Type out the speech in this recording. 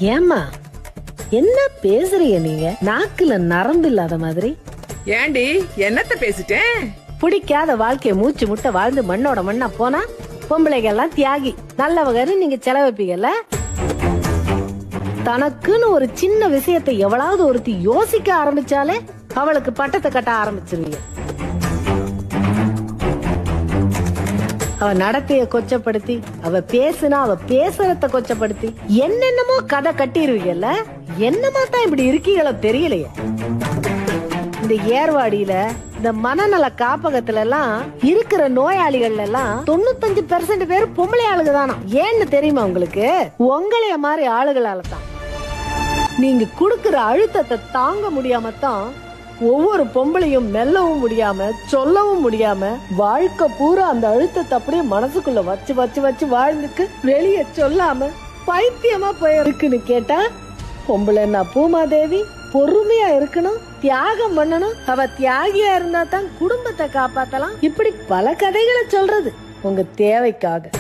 ஏமா என்ன பேசுறீங்க நீங்க? நாக்குல நரம்பு இல்லாத மாதிரி. ஏண்டி என்னத்த பேசிட்டேன்? பிடிக்காத வாழ்க்கைய மூச்சு முட்டை வாழ்ந்து மண்ணோட மண்ணா போனா பொம்பளைங்க எல்லாம் தியாகி நல்லவகன்னு நீங்க செலவப்பீங்கல்ல. தனக்குன்னு ஒரு சின்ன விஷயத்தை எவ்வளவு ஒருத்தி யோசிக்க ஆரம்பிச்சாலே அவளுக்கு பட்டத்தை கட்ட ஆரம்பிச்சிருவீங்க. அவ நடத்தைய கொச்சப்படுத்தி, அவ பேசுனா அவ பேசுறத கொச்சப்படுத்தி என்னென்னமோ கதை கட்டிருவீங்கல்ல. என்னமா தான் இப்படி இருக்கீங்களோ தெரியலையே. இந்த ஏர்வாடியில இந்த மனநல காப்பகத்துல எல்லாம் இருக்கிற நோயாளிகள் எல்லாம் 95% பேர் பொம்பளை ஆளுங்க தானா. ஏன்னு தெரியுமா உங்களுக்கு? உங்களைய மாதிரி ஆளுகளால தான். நீங்க குடுக்கிற அழுத்தத்தை தாங்க முடியாம தான் ஒவ்வொரு பொம்பளையும் மெல்லவும் முடியாம சொல்லவும் முடியாம வாழ்க்கை பூரா அந்த அழுத்தத்தை அப்படியே மனசுக்குள்ள வச்சு வச்சு வச்சு வாழ்ந்துட்டு வெளியே சொல்லாம பைத்தியமா போயிருக்குன்னு கேட்டா, பொம்பளைன்னா பூமாதேவி பொறுமையா இருக்கணும், தியாகம் பண்ணணும், அவ தியாகியா இருந்தா தான் குடும்பத்தை காப்பாத்தலாம். இப்படி பல கதைகளை சொல்றது உங்க தேவைக்காக.